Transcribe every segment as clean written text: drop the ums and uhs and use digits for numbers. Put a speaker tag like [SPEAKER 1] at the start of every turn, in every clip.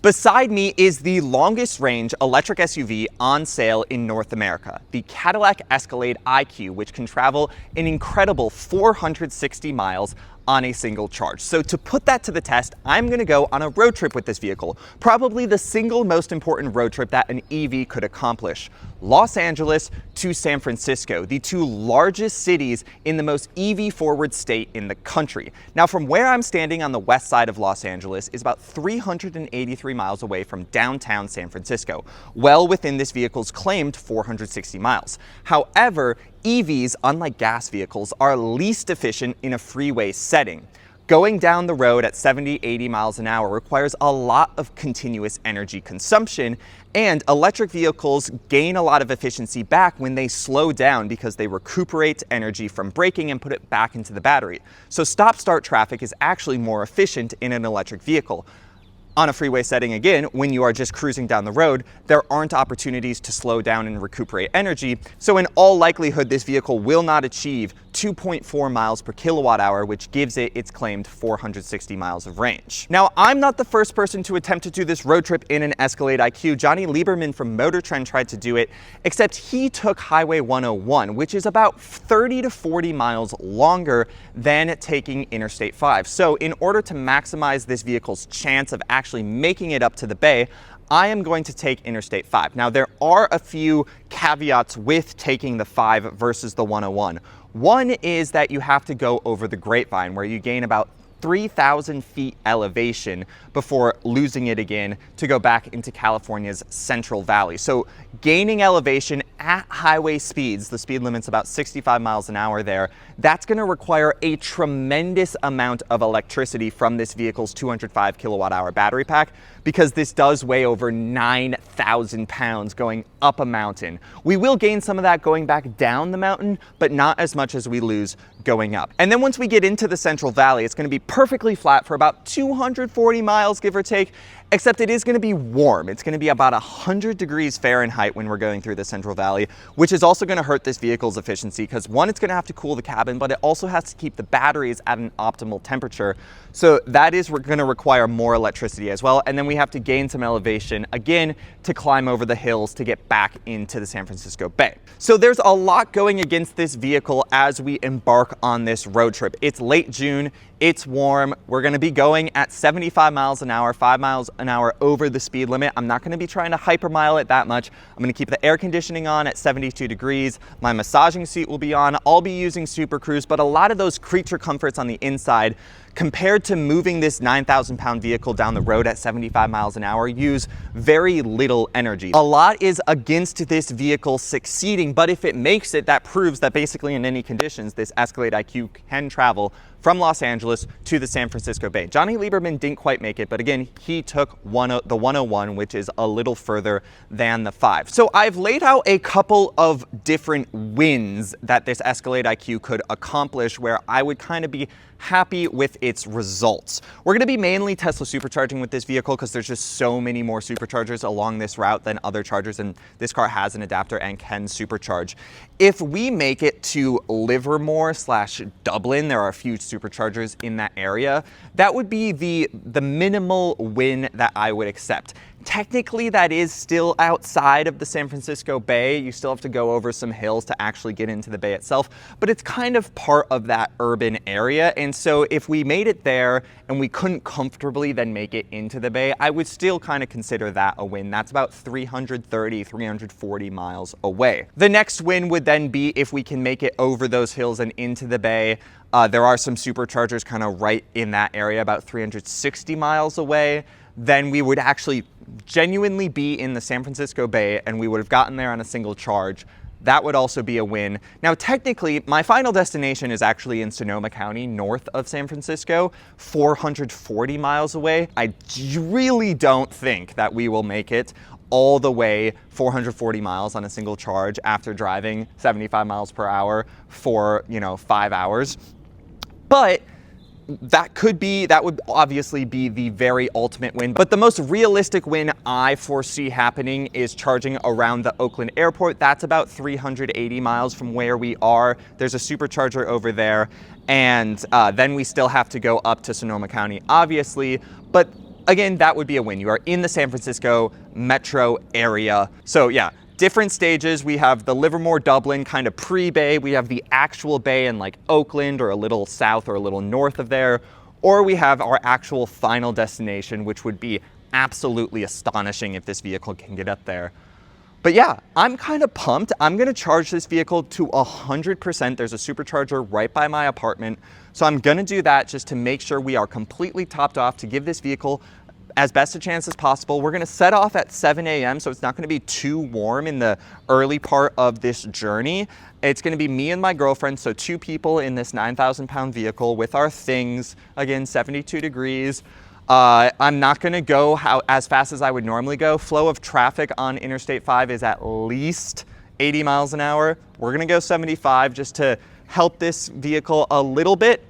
[SPEAKER 1] Beside me is the longest range electric SUV on sale in North America, the Cadillac Escalade IQ, which can travel an incredible 460 miles on a single charge. So to put that to the test, I'm gonna go on a road trip with this vehicle, probably the single most important road trip that an EV could accomplish. Los Angeles to San Francisco, the two largest cities in the most EV-forward state in the country. Now, from where I'm standing on the west side of Los Angeles is about 383 miles away from downtown San Francisco, well within this vehicle's claimed 460 miles. However, EVs, unlike gas vehicles, are least efficient in a freeway setting. Going down the road at 70, 80 miles an hour requires a lot of continuous energy consumption, and electric vehicles gain a lot of efficiency back when they slow down because they recuperate energy from braking and put it back into the battery. So stop-start traffic is actually more efficient in an electric vehicle. On a freeway setting, again, when you are just cruising down the road, there aren't opportunities to slow down and recuperate energy. So in all likelihood, this vehicle will not achieve 2.4 miles per kilowatt hour, which gives it its claimed 460 miles of range. Now, I'm not the first person to attempt to do this road trip in an Escalade IQ. Johnny Lieberman from Motor Trend tried to do it, except he took Highway 101, which is about 30 to 40 miles longer than taking Interstate 5. So in order to maximize this vehicle's chance of actually making it up to the Bay, I am going to take Interstate 5. Now, there are a few caveats with taking the 5 versus the 101. One is that you have to go over the Grapevine, where you gain about 3,000 feet elevation before losing it again to go back into California's Central Valley. So gaining elevation at highway speeds, the speed limit's about 65 miles an hour there, that's gonna require a tremendous amount of electricity from this vehicle's 205 kilowatt hour battery pack, because this does weigh over 9,000 pounds going up a mountain. We will gain some of that going back down the mountain, but not as much as we lose going up. And then once we get into the Central Valley, it's gonna be perfectly flat for about 240 miles, give or take, except it is gonna be warm. It's gonna be about 100 degrees Fahrenheit when we're going through the Central Valley, which is also gonna hurt this vehicle's efficiency because one, it's gonna have to cool the cabin, but it also has to keep the batteries at an optimal temperature. So that is gonna require more electricity as well. And then we have to gain some elevation again to climb over the hills to get back into the San Francisco Bay. So there's a lot going against this vehicle as we embark on this road trip. It's late June, it's warm. We're gonna be going at 75 miles an hour, 5 miles an hour over the speed limit. I'm not gonna be trying to hypermile it that much. I'm gonna keep the air conditioning on at 72 degrees. My massaging seat will be on. I'll be using Super Cruise, but a lot of those creature comforts on the inside, compared to moving this 9,000 pound vehicle down the road at 75 miles an hour, use very little energy. A lot is against this vehicle succeeding, but if it makes it, that proves that basically in any conditions, this Escalade IQ can travel from Los Angeles to the San Francisco Bay. Johnny Lieberman didn't quite make it, but again, he took the 101, which is a little further than the 5. So I've laid out a couple of different wins that this Escalade IQ could accomplish where I would kind of be happy with its results. We're gonna be mainly Tesla supercharging with this vehicle because there's just so many more superchargers along this route than other chargers, and this car has an adapter and can supercharge. If we make it to Livermore/Dublin, there are a few superchargers in that area, that would be the minimal win that I would accept. Technically, that is still outside of the San Francisco Bay. You still have to go over some hills to actually get into the bay itself, but it's kind of part of that urban area. And so if we made it there and we couldn't comfortably then make it into the bay, I would still kind of consider that a win. That's about 330, 340 miles away. The next win would then be if we can make it over those hills and into the bay. There are some superchargers kind of right in that area, about 360 miles away. Then we would actually genuinely be in the San Francisco Bay and we would have gotten there on a single charge. That would also be a win. Now, technically, my final destination is actually in Sonoma County, north of San Francisco, 440 miles away. I really don't think that we will make it all the way 440 miles on a single charge after driving 75 miles per hour for, 5 hours. But that would obviously be the very ultimate win. But the most realistic win I foresee happening is charging around the Oakland airport. That's about 380 miles from where we are. There's a supercharger over there. And then we still have to go up to Sonoma County, obviously. But again, that would be a win. You are in the San Francisco metro area. So yeah, different stages. We have the Livermore Dublin kind of pre-bay. We have the actual bay in like Oakland or a little south or a little north of there. Or we have our actual final destination, which would be absolutely astonishing if this vehicle can get up there. But yeah, I'm kind of pumped. I'm gonna charge this vehicle to 100%. There's a supercharger right by my apartment. So I'm gonna do that just to make sure we are completely topped off to give this vehicle as best a chance as possible. We're gonna set off at 7 a.m. so it's not gonna be too warm in the early part of this journey. It's gonna be me and my girlfriend, so 2 people in this 9,000-pound vehicle with our things. Again, 72 degrees. I'm not gonna go as fast as I would normally go. Flow of traffic on Interstate 5 is at least 80 miles an hour. We're gonna go 75 just to help this vehicle a little bit.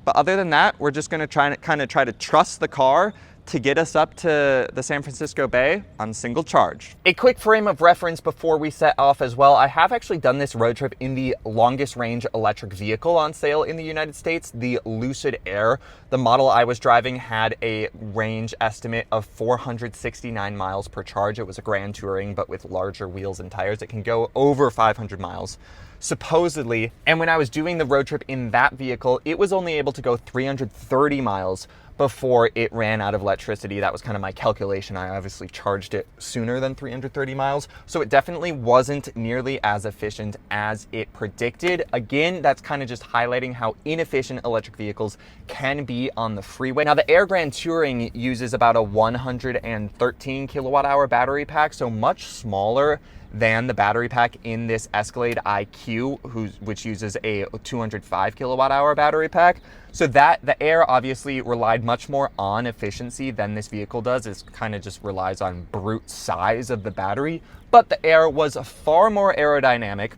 [SPEAKER 1] But other than that, we're just gonna try to trust the car to get us up to the San Francisco Bay on single charge. A quick frame of reference before we set off as well. I have actually done this road trip in the longest range electric vehicle on sale in the United States, the Lucid Air. The model I was driving had a range estimate of 469 miles per charge. It was a Grand Touring, but with larger wheels and tires. It can go over 500 miles. Supposedly, and when I was doing the road trip in that vehicle, it was only able to go 330 miles before it ran out of electricity. That was kind of my calculation. I obviously charged it sooner than 330 miles. So it definitely wasn't nearly as efficient as it predicted. Again, that's kind of just highlighting how inefficient electric vehicles can be on the freeway. Now the Air Grand Touring uses about a 113 kilowatt hour battery pack, so much smaller than the battery pack in this Escalade IQ, which uses a 205 kilowatt hour battery pack. So that the Air obviously relied much more on efficiency than this vehicle does. It kind of just relies on brute size of the battery, but the Air was far more aerodynamic,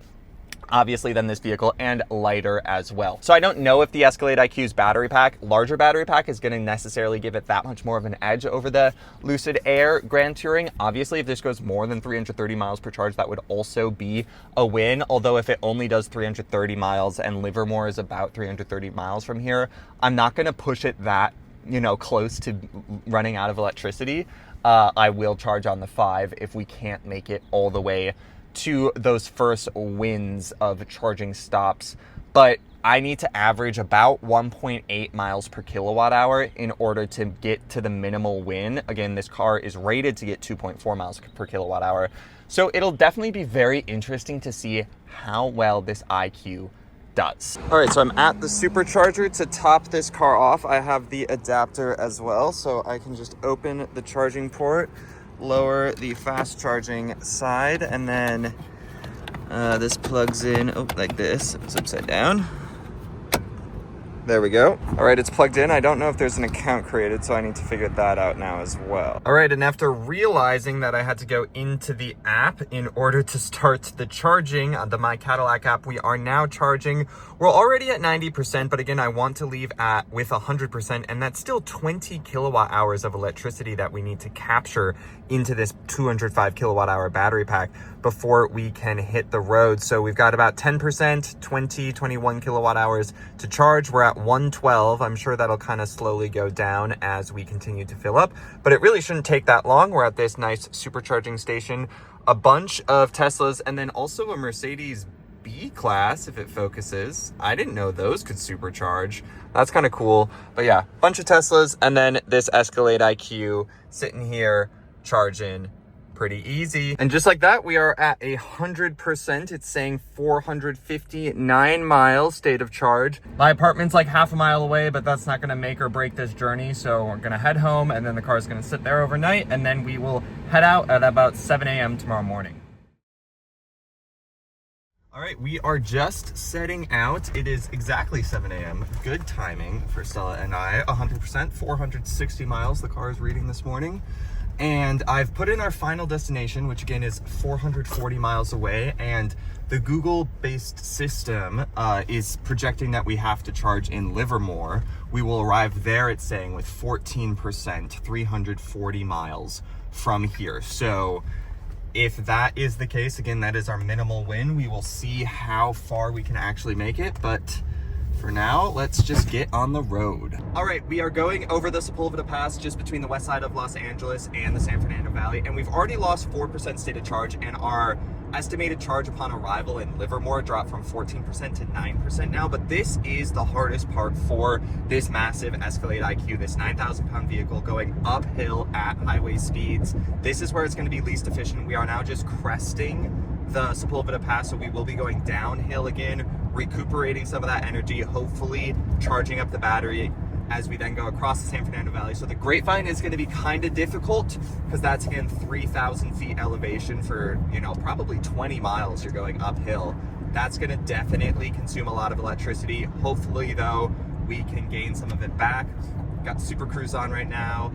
[SPEAKER 1] obviously, than this vehicle, and lighter as well. So I don't know if the Escalade IQ's larger battery pack is going to necessarily give it that much more of an edge over the Lucid Air Grand Touring. Obviously, if this goes more than 330 miles per charge, that would also be a win. Although if it only does 330 miles and Livermore is about 330 miles from here, I'm not going to push it that, close to running out of electricity. I will charge on the 5 if we can't make it all the way to those first wins of charging stops. But I need to average about 1.8 miles per kilowatt hour in order to get to the minimal win. Again, this car is rated to get 2.4 miles per kilowatt hour. So it'll definitely be very interesting to see how well this IQ does. All right, so I'm at the supercharger to top this car off. I have the adapter as well, so I can just open the charging port, lower the fast charging side, and then this plugs in like this. It's upside down. There we go. All right, it's plugged in. I don't know if there's an account created, so I need to figure that out now as well. All right, and after realizing that I had to go into the app in order to start the charging, the My Cadillac app, we are now charging. We're already at 90%, but again, I want to leave with 100%, and that's still 20 kilowatt hours of electricity that we need to capture into this 205 kilowatt hour battery pack before we can hit the road. So we've got about 10%, 21 kilowatt hours to charge. We're at 112. I'm sure that'll kind of slowly go down as we continue to fill up, but it really shouldn't take that long. We're at this nice supercharging station, a bunch of Teslas, and then also a Mercedes B-Class, if it focuses. I didn't know those could supercharge. That's kind of cool. But yeah, bunch of Teslas, and then this Escalade IQ sitting here charging pretty easy. And just like that, we are at 100%. It's saying 459 miles state of charge. My apartment's like half a mile away, but that's not gonna make or break this journey. So we're gonna head home, and then the car's gonna sit there overnight, and then we will head out at about 7 a.m. tomorrow morning. All right, we are just setting out. It is exactly 7 a.m. Good timing for Stella and I. 100%, 460 miles the car is reading this morning. And I've put in our final destination, which again is 440 miles away. And the Google-based system is projecting that we have to charge in Livermore. We will arrive there, it's saying, with 14%, 340 miles from here. So if that is the case, again, that is our minimal win. We will see how far we can actually make it, but For now, let's just get on the road. All right, we are going over the Sepulveda Pass just between the west side of Los Angeles and the San Fernando Valley, and we've already lost 4% state of charge, and our estimated charge upon arrival in Livermore dropped from 14% to 9% now. But this is the hardest part for this massive Escalade IQ, this 9,000-pound vehicle going uphill at highway speeds. This is where it's going to be least efficient. We are now just cresting the Sepulveda Pass, so we will be going downhill again, recuperating some of that energy, hopefully charging up the battery as we then go across the San Fernando Valley. So the Grapevine is going to be kind of difficult because that's, again, 3,000 feet elevation for, you know, probably 20 miles you're going uphill. That's going to definitely consume a lot of electricity. Hopefully, though, we can gain some of it back. Got Super Cruise on right now.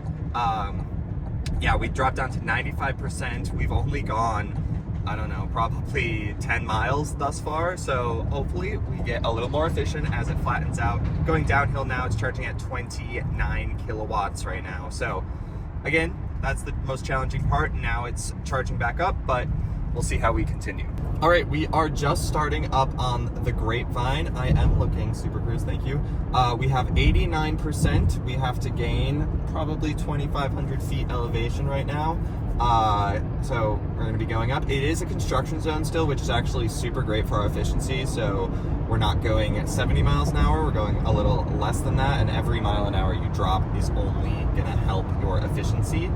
[SPEAKER 1] Yeah, we dropped down to 95%. We've only gone, I don't know, probably 10 miles thus far. So hopefully we get a little more efficient as it flattens out. Going downhill now, it's charging at 29 kilowatts right now. So again, that's the most challenging part. Now it's charging back up, but we'll see how we continue. All right, we are just starting up on the Grapevine. I am looking, Super Cruise, thank you. We have 89%. We have to gain probably 2,500 feet elevation right now. So we're going to be going up. It is a construction zone still, which is actually super great for our efficiency. So we're not going at 70 miles an hour. We're going a little less than that. And every mile an hour you drop is only going to help your efficiency.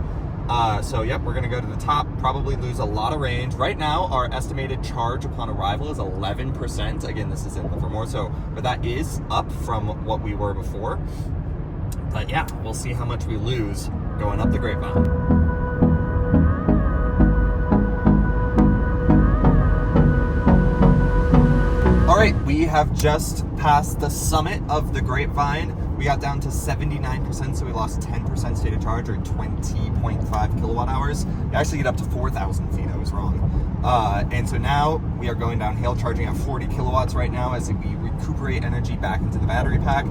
[SPEAKER 1] So yep, we're going to go to the top, probably lose a lot of range. Right now, our estimated charge upon arrival is 11%. Again, this is in Livermore, but that is up from what we were before. But yeah, we'll see how much we lose going up the Grapevine. All right, we have just passed the summit of the Grapevine. We got down to 79%, so we lost 10% state of charge, or 20.5 kilowatt hours. You actually get up to 4,000 feet, I was wrong. And so now we are going downhill, charging at 40 kilowatts right now as we recuperate energy back into the battery pack.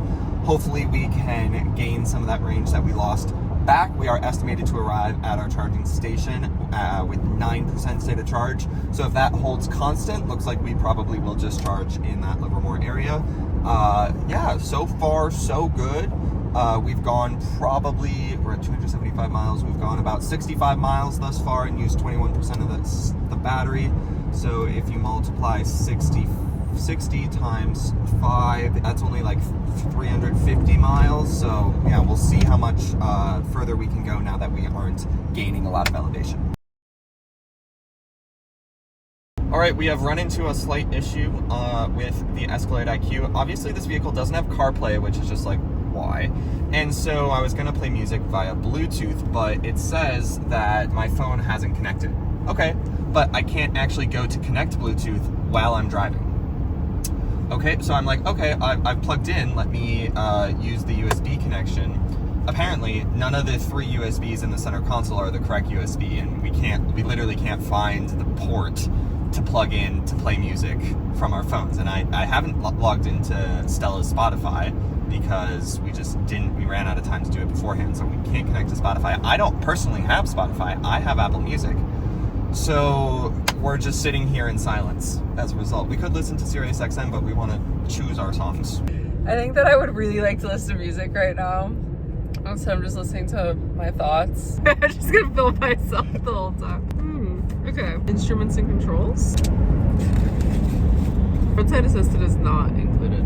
[SPEAKER 1] Hopefully we can gain some of that range that we lost back. We are estimated to arrive at our charging station with 9% state of charge. So if that holds constant, looks like we probably will just charge in that Livermore area. Yeah, so far so good. We've gone we're at 275 miles. We've gone about 65 miles thus far and used 21% of the battery. So if you multiply 60 times 5, that's only like 350 miles. So yeah, we'll see how much further we can go now that we aren't gaining a lot of elevation. All right, we have run into a slight issue with the Escalade IQ. Obviously, this vehicle doesn't have CarPlay, which is just like, why? And so I was gonna play music via Bluetooth, but it says that my phone hasn't connected. Okay, but I can't actually go to connect Bluetooth while I'm driving. Okay, so I'm like, okay, I've plugged in, let me use the USB connection. Apparently, none of the 3 USBs in the center console are the correct USB, and we literally can't find the port to plug in to play music from our phones. And I haven't logged into Stella's Spotify because we ran out of time to do it beforehand, so we can't connect to Spotify. I don't personally have Spotify, I have Apple Music. So we're just sitting here in silence as a result. We could listen to Sirius XM, but we want to choose our songs.
[SPEAKER 2] I think that I would really like to listen to music right now. So I'm just listening to my thoughts. I'm just gonna film myself the whole time. Okay. Instruments and controls. Roadside assisted is not included.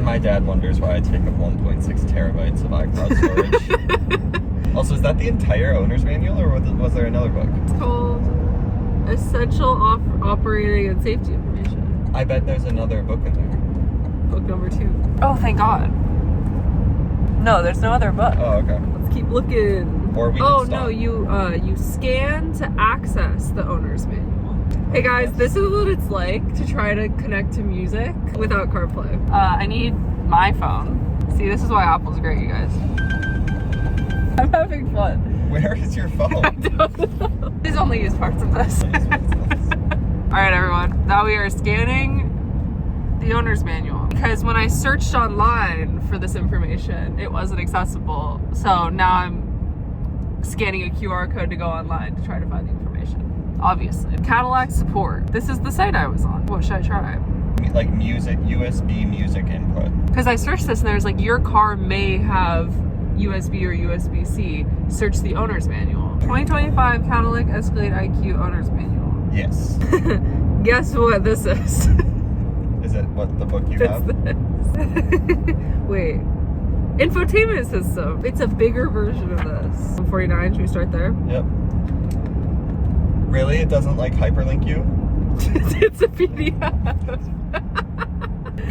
[SPEAKER 1] My dad wonders why I take up 1.6 terabytes of iCloud storage. Also, is that the entire owner's manual, or was there another book?
[SPEAKER 2] It's called Essential Operating and Safety Information.
[SPEAKER 1] I bet there's another book in there.
[SPEAKER 2] Book number 2. Oh, thank God. No, there's no other book.
[SPEAKER 1] Oh, okay.
[SPEAKER 2] Let's keep looking.
[SPEAKER 1] Or we
[SPEAKER 2] Oh no, you scan to access the owner's manual. Hey guys, this is what it's like to try to connect to music without CarPlay. I need my phone. See, this is why Apple's great, you guys. I'm having fun.
[SPEAKER 1] Where is your phone?
[SPEAKER 2] I don't know. Please only use parts of this. Alright everyone, now we are scanning the owner's manual. Because when I searched online for this information, it wasn't accessible. So now I'm scanning a QR code to go online to try to find the information. Obviously. Cadillac support. This is the site I was on. What should I try?
[SPEAKER 1] like music, USB music input.
[SPEAKER 2] Because I searched this and there's like, your car may have USB or USB-C. Search the owner's manual. 2025 Cadillac Escalade IQ owner's manual.
[SPEAKER 1] Yes.
[SPEAKER 2] Guess what this is?
[SPEAKER 1] Is it what the book you have?
[SPEAKER 2] Wait. Infotainment system. It's a bigger version of this. 149, should we start there?
[SPEAKER 1] Yep. Really? It doesn't like hyperlink you?
[SPEAKER 2] It's a PDF.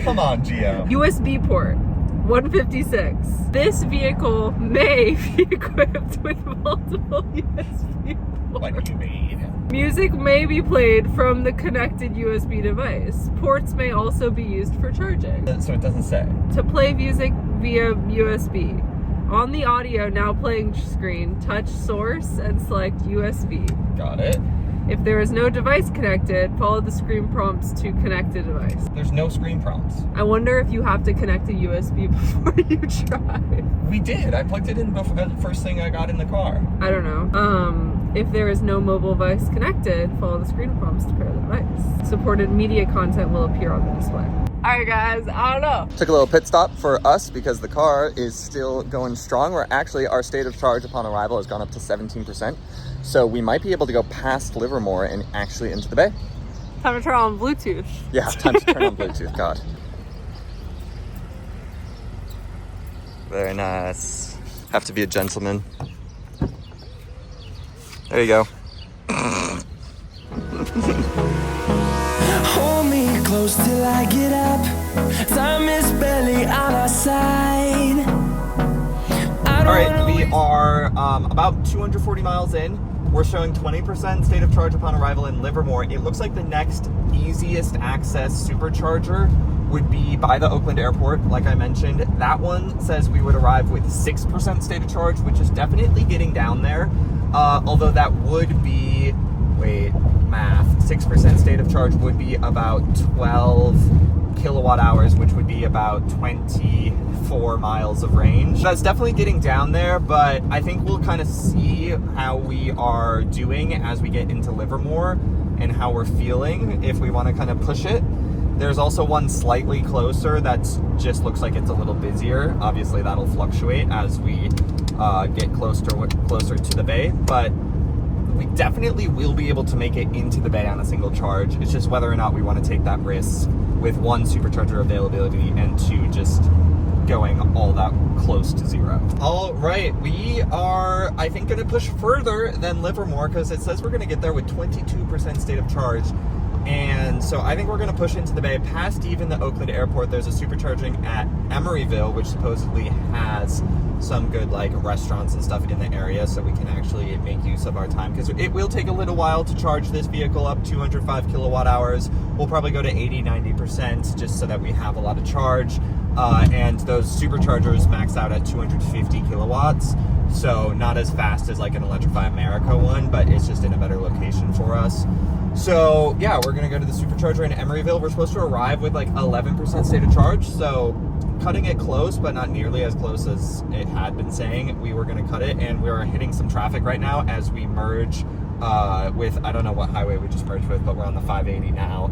[SPEAKER 1] Come on, Gio.
[SPEAKER 2] USB port. 156. This vehicle may be equipped with multiple USB ports.
[SPEAKER 1] What do you mean?
[SPEAKER 2] Music may be played from the connected USB device. Ports may also be used for charging.
[SPEAKER 1] So it doesn't say.
[SPEAKER 2] To play music via USB. On the audio now playing screen, touch source and select USB.
[SPEAKER 1] Got it.
[SPEAKER 2] If there is no device connected, follow the screen prompts to connect a device.
[SPEAKER 1] There's no screen prompts.
[SPEAKER 2] I wonder if you have to connect a USB before you drive.
[SPEAKER 1] We did. I plugged it in before the first thing I got in the car.
[SPEAKER 2] I don't know. If there is no mobile device connected, follow the screen prompts to pair the device. Supported media content will appear on the display. Alright guys, I don't know.
[SPEAKER 1] Took a little pit stop for us because the car is still going strong. Our state of charge upon arrival has gone up to 17%. So we might be able to go past Livermore and actually into the bay.
[SPEAKER 2] Time to turn on Bluetooth.
[SPEAKER 1] Yeah, time to turn on Bluetooth, God. Very nice. Have to be a gentleman. There you go.
[SPEAKER 3] Hold me close till I get up. Time is barely on our side.
[SPEAKER 1] All right, we are about 240 miles in. We're showing 20% state of charge upon arrival in Livermore. It looks like the next easiest access supercharger would be by the Oakland airport, like I mentioned. That one says we would arrive with 6% state of charge, which is definitely getting down there. Although that would be, math, 6% state of charge would be about 12 kilowatt hours, which would be about 24 miles of range. That's definitely getting down there, but I think we'll kind of see how we are doing as we get into Livermore and how we're feeling if we want to kind of push it. There's also one slightly closer that just looks like it's a little busier. Obviously that'll fluctuate as we get closer to the bay, but we definitely will be able to make it into the bay on a single charge. It's just whether or not we want to take that risk with one supercharger availability and two just going all that close to zero. All right, we are, I think, going to push further than Livermore because it says we're going to get there with 22% state of charge. And so I think we're going to push into the bay past even the Oakland airport. There's a supercharging at Emeryville, which supposedly has some good like restaurants and stuff in the area, so we can actually make use of our time because it will take a little while to charge this vehicle up. 205 kilowatt hours. We'll probably go to 80-90% just so that we have a lot of charge. And those superchargers max out at 250 kilowatts, so not as fast as like an Electrify America one, but it's just in a better location for us. So yeah, we're gonna go to the supercharger in Emeryville. We're supposed to arrive with like 11% state of charge, so cutting it close, but not nearly as close as it had been saying. We were gonna cut it, and we're hitting some traffic right now as we merge with, I don't know what highway we just merged with, but we're on the 580 now.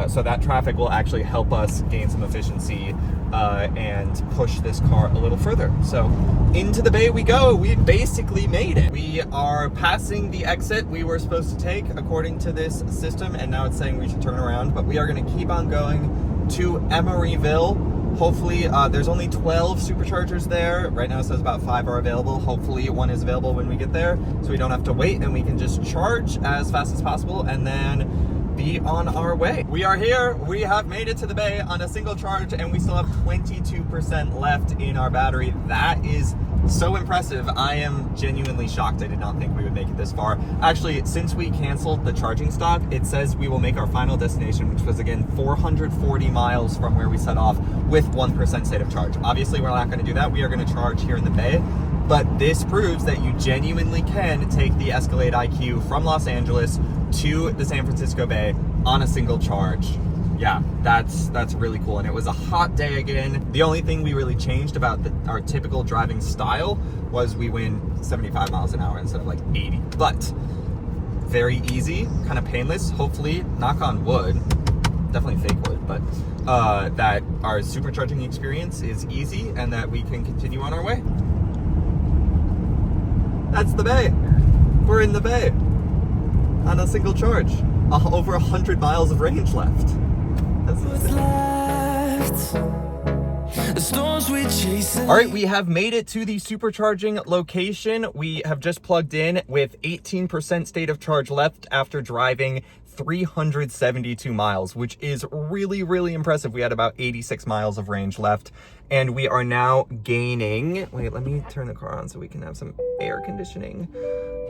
[SPEAKER 1] So that traffic will actually help us gain some efficiency and push this car a little further. So into the bay we go. We basically made it. We are passing the exit we were supposed to take according to this system, and now it's saying we should turn around, but we are going to keep on going to Emeryville. Hopefully, there's only 12 superchargers there. Right now it says about 5 are available. Hopefully one is available when we get there, so we don't have to wait and we can just charge as fast as possible and then be on our way. We are here. We have made it to the bay on a single charge, and we still have 22% left in our battery. That is so impressive. I am genuinely shocked. I did not think we would make it this far. Actually, since we canceled the charging stop, it says we will make our final destination, which was again 440 miles from where we set off with 1% state of charge. Obviously, we're not going to do that. We are going to charge here in the bay, but this proves that you genuinely can take the Escalade IQ from Los Angeles to the San Francisco Bay on a single charge. Yeah, that's really cool. And it was a hot day again. The only thing we really changed about our typical driving style was we went 75 miles an hour instead of like 80. But very easy, kind of painless. Hopefully, knock on wood, definitely fake wood, but that our supercharging experience is easy and that we can continue on our way. That's the bay. We're in the bay on a single charge. Over 100 miles of range left. That's insane.
[SPEAKER 3] The storms we chase.
[SPEAKER 1] All right, we have made it to the supercharging location. We have just plugged in with 18% state of charge left after driving 372 miles, which is really, really impressive. We had about 86 miles of range left, and we are now gaining, wait, let me turn the car on so we can have some air conditioning.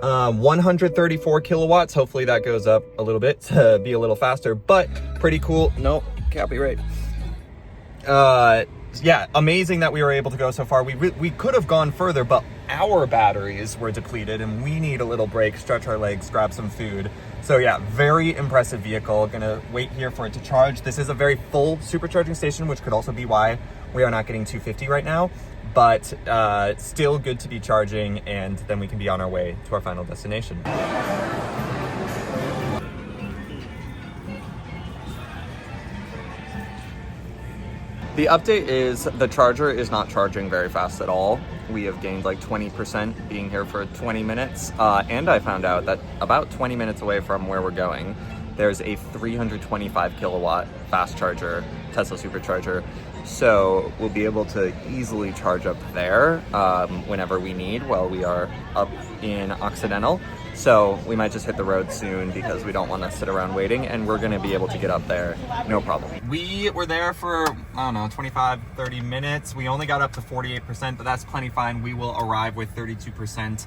[SPEAKER 1] 134 kilowatts. Hopefully that goes up a little bit to be a little faster, but pretty cool. No, copyright. Yeah, amazing that we were able to go so far. We could have gone further, but our batteries were depleted and we need a little break, stretch our legs, grab some food. So yeah, very impressive vehicle. Gonna wait here for it to charge. This is a very full supercharging station, which could also be why we are not getting 250 right now, but still good to be charging, and then we can be on our way to our final destination. The update is the charger is not charging very fast at all. We have gained like 20% being here for 20 minutes. And I found out that about 20 minutes away from where we're going, there's a 325 kilowatt fast charger, Tesla supercharger. So we'll be able to easily charge up there whenever we need while we are up in Occidental. So we might just hit the road soon because we don't want to sit around waiting, and we're going to be able to get up there no problem. We were there for, I don't know, 25, 30 minutes. We only got up to 48%, but that's plenty fine. We will arrive with 32%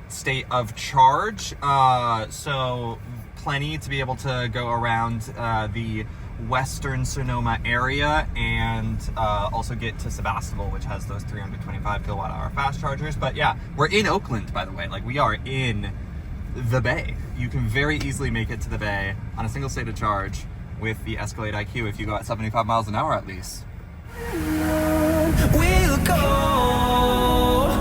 [SPEAKER 1] state of charge. So plenty to be able to go around the western Sonoma area and also get to Sebastopol, which has those 325 kilowatt hour fast chargers. But yeah, we're in Oakland, by the way. Like, we are in the bay. You can very easily make it to the bay on a single state of charge with the Escalade IQ if you go at 75 miles an hour at least.
[SPEAKER 3] We'll go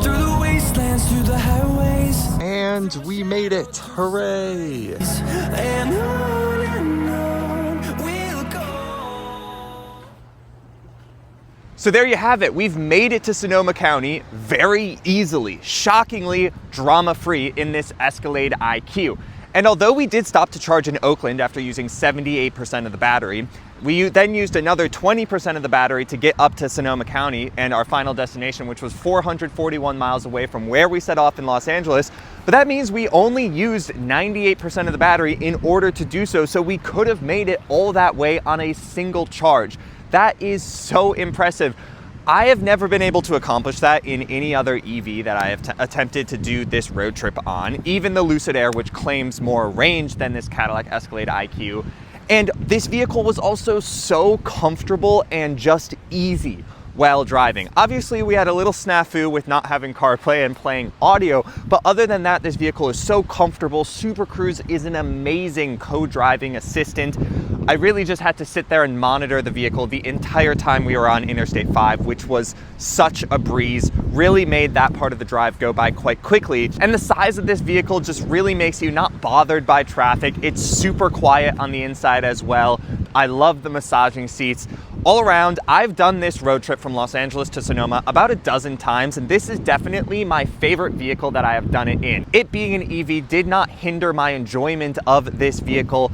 [SPEAKER 3] through the wastelands, through the highways,
[SPEAKER 1] And we made it. Hooray!
[SPEAKER 3] and on we'll go.
[SPEAKER 1] So there you have it. We've made it to Sonoma County very easily, shockingly drama-free in this Escalade IQ. And although we did stop to charge in Oakland after using 78% of the battery, we then used another 20% of the battery to get up to Sonoma County and our final destination, which was 441 miles away from where we set off in Los Angeles. But that means we only used 98% of the battery in order to do so, so we could have made it all that way on a single charge. That is so impressive. I have never been able to accomplish that in any other EV that I have attempted to do this road trip on, even the Lucid Air, which claims more range than this Cadillac Escalade IQ. And this vehicle was also so comfortable and just easy while driving. Obviously, we had a little snafu with not having CarPlay and playing audio, but other than that, this vehicle is so comfortable. Super Cruise is an amazing co-driving assistant. I really just had to sit there and monitor the vehicle the entire time we were on Interstate 5, which was such a breeze. Really made that part of the drive go by quite quickly. And the size of this vehicle just really makes you not bothered by traffic. It's super quiet on the inside as well. I love the massaging seats. All around, I've done this road trip from Los Angeles to Sonoma about a dozen times, and this is definitely my favorite vehicle that I have done it in. It being an EV did not hinder my enjoyment of this vehicle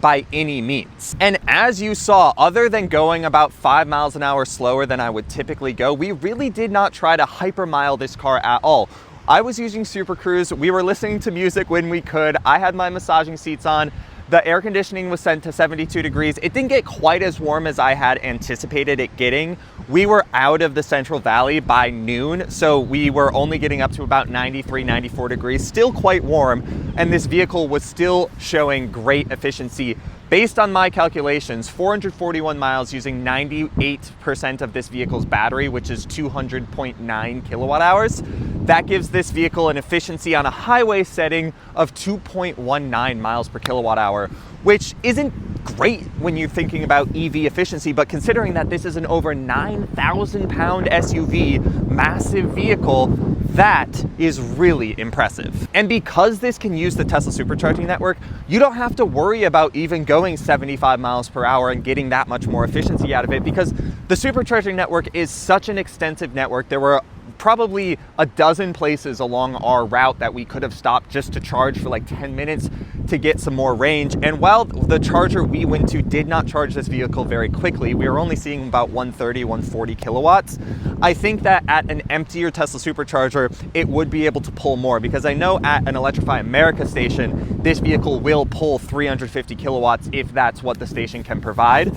[SPEAKER 1] by any means. And as you saw, other than going about 5 miles an hour slower than I would typically go, we really did not try to hypermile this car at all. I was using Super Cruise. We were listening to music when we could. I had my massaging seats on. The air conditioning was set to 72 degrees. It didn't get quite as warm as I had anticipated it getting. We were out of the Central Valley by noon, so we were only getting up to about 93, 94 degrees, still quite warm, and this vehicle was still showing great efficiency. Based on my calculations, 441 miles using 98% of this vehicle's battery, which is 200.9 kilowatt hours. That gives this vehicle an efficiency on a highway setting of 2.19 miles per kilowatt hour, which isn't great when you're thinking about EV efficiency, but considering that this is an over 9,000 pound SUV, massive vehicle, That is really impressive. And because this can use the Tesla supercharging network, you don't have to worry about even going 75 miles per hour and getting that much more efficiency out of it, because the supercharging network is such an extensive network. There were probably a dozen places along our route that we could have stopped just to charge for like 10 minutes to get some more range. And while the charger we went to did not charge this vehicle very quickly, we were only seeing about 130, 140 kilowatts. I think that at an emptier Tesla supercharger, it would be able to pull more, because I know at an Electrify America station, this vehicle will pull 350 kilowatts if that's what the station can provide.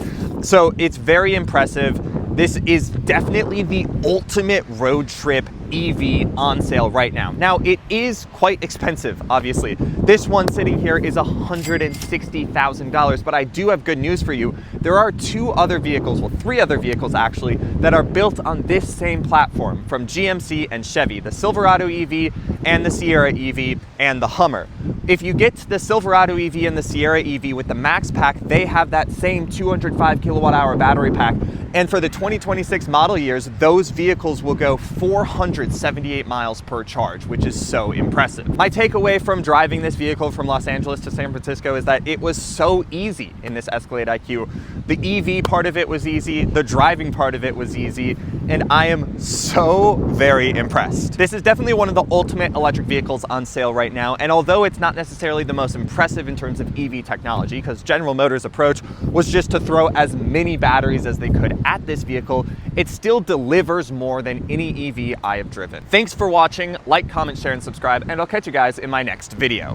[SPEAKER 1] So it's very impressive. This is definitely the ultimate road trip EV on sale right now. Now, it is quite expensive, obviously. This one sitting here is $160,000, but I do have good news for you. There are two other vehicles, well, three other vehicles actually, that are built on this same platform from GMC and Chevy, the Silverado EV and the Sierra EV and the Hummer. If you get the Silverado EV and the Sierra EV with the Max Pack, they have that same 205 kilowatt hour battery pack. And for the 2026 model years, those vehicles will go 478 miles per charge, which is so impressive. My takeaway from driving this vehicle from Los Angeles to San Francisco is that it was so easy in this Escalade IQ. The EV part of it was easy, the driving part of it was easy, and I am so very impressed. This is definitely one of the ultimate electric vehicles on sale right now, and although it's not necessarily the most impressive in terms of EV technology, because General Motors' approach was just to throw as many batteries as they could at this vehicle, it still delivers more than any EV I have driven. Thanks for watching. Like, comment, share, and subscribe, and I'll catch you guys in my next video.